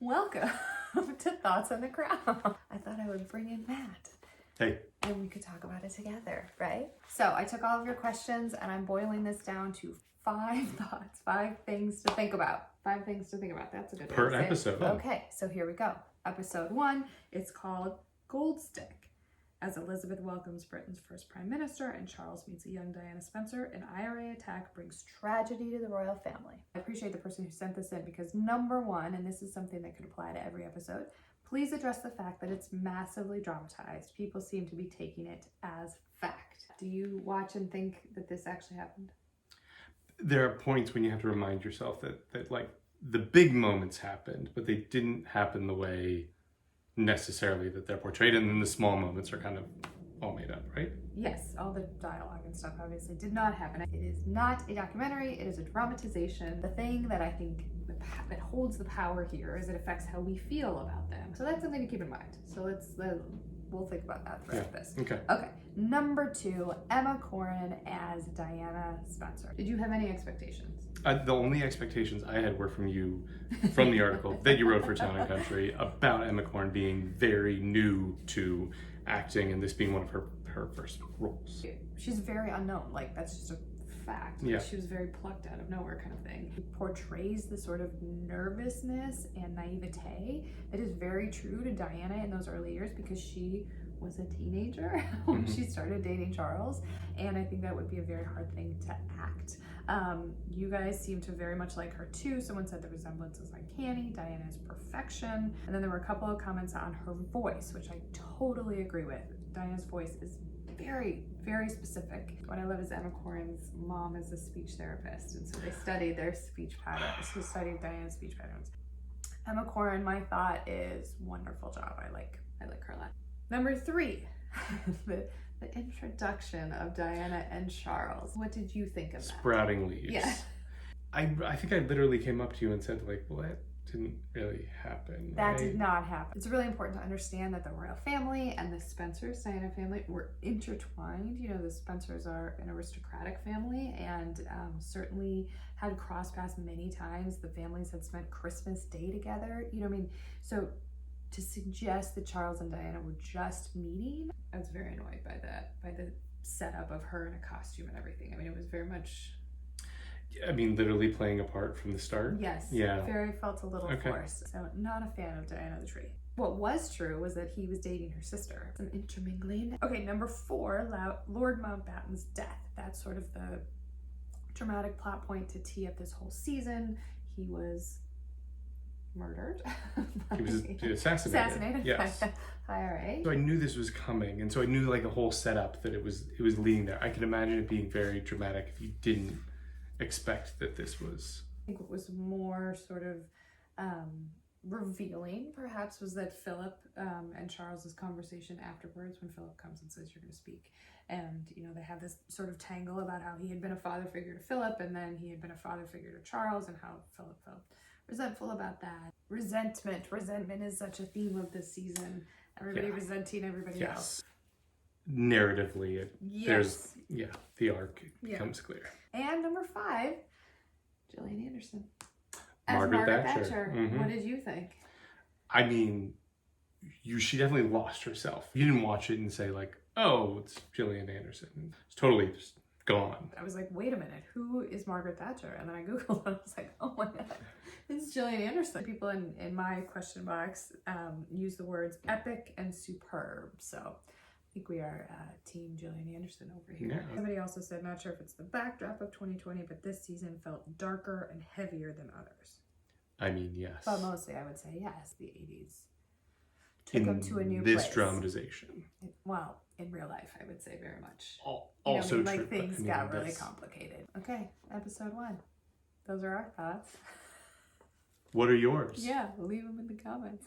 Welcome to Thoughts on the Crown. I thought I would bring in Matt. Hey. And we could talk about it together, right? So I took all of your questions and I'm boiling this down to 5 thoughts, 5 things to think about. 5 things to think about. That's a good Per way to say episode. It. Okay, so here we go. Episode 1, it's called Gold Stick. As Elizabeth welcomes Britain's first Prime Minister and Charles meets a young Diana Spencer, an IRA attack brings tragedy to the royal family. I appreciate the person who sent this in because number 1, and this is something that could apply to every episode, please address the fact that it's massively dramatized. People seem to be taking it as fact. Do you watch and think that this actually happened? There are points when you have to remind yourself that like the big moments happened, but they didn't happen the way necessarily that they're portrayed, and then the small moments are kind of all made up, right? Yes, all the dialogue and stuff obviously did not happen. It is not a documentary, it is a dramatization. The thing that I think that holds the power here is it affects how we feel about them. So that's something to keep in mind. So we'll think about that throughout this. Okay. Okay, number 2, Emma Corrin as Diana Spencer. Did you have any expectations? The only expectations I had were from you, from the article that you wrote for Town and Country about Emma Corrin being very new to acting and this being one of her first roles. She's very unknown, like that's just a fact. Yeah. She was very plucked out of nowhere kind of thing. She portrays the sort of nervousness and naivete that is very true to Diana in those early years because she was a teenager when she started dating Charles, and I think that would be a very hard thing to act. You guys seem to very much like her too. Someone said the resemblance is uncanny. Diana is perfection. And then there were a couple of comments on her voice, which I totally agree with. Diana's voice is very, very specific. What I love is Emma Corrin's mom is a speech therapist, and so they studied their speech patterns. She studied Diana's speech patterns. Emma Corrin, my thought is wonderful job. I like her a lot. Number 3, the introduction of Diana and Charles. What did you think of that? Sprouting leaves. Yeah. I think I literally came up to you and said like, well, that didn't really happen. That did not happen. It's really important to understand that the royal family and the Spencers, Diana family, were intertwined. You know, the Spencers are an aristocratic family and certainly had crossed paths many times. The families had spent Christmas Day together. You know what I mean? So to suggest that Charles and Diana were just meeting, I was very annoyed by that, by the setup of her in a costume and everything. I mean, it was very much... I mean, literally playing a part from the start. Yes. Yeah. Very felt a little forced. So not a fan of Diana the Tree. What was true was that he was dating her sister. Some intermingling. Okay, number 4, Lord Mountbatten's death. That's sort of the dramatic plot point to tee up this whole season. He was murdered. He was assassinated. Yes. By the IRA. So I knew this was coming, and so I knew like the whole setup that it was leading there. I could imagine it being very dramatic if you didn't expect that this was. I think what was more sort of revealing perhaps was that Philip and Charles's conversation afterwards, when Philip comes and says you're going to speak, and you know they have this sort of tangle about how he had been a father figure to Philip and then he had been a father figure to Charles, and how Philip felt resentful about that. Resentment is such a theme of this season. Everybody resenting everybody else. Narratively, there's the arc becomes clear. And number 5, Gillian Anderson as Margaret Thatcher. What did you think? I mean, she definitely lost herself. You didn't watch it and say like, oh, it's Gillian Anderson. It's totally just gone. I was like, wait a minute, who is Margaret Thatcher? And then I Googled it. I was like, oh my God, it's Gillian Anderson. People in my question box use the words epic and superb. So I think we are team Gillian Anderson over here. Yeah. Somebody also said, not sure if it's the backdrop of 2020, but this season felt darker and heavier than others. I mean, yes. But mostly I would say yes, the 80s took them to a new place. place. Dramatization. Well, in real life, I would say very much. Also true. Like things got really complicated. Okay, episode 1. Those are our thoughts. What are yours? Yeah, leave them in the comments.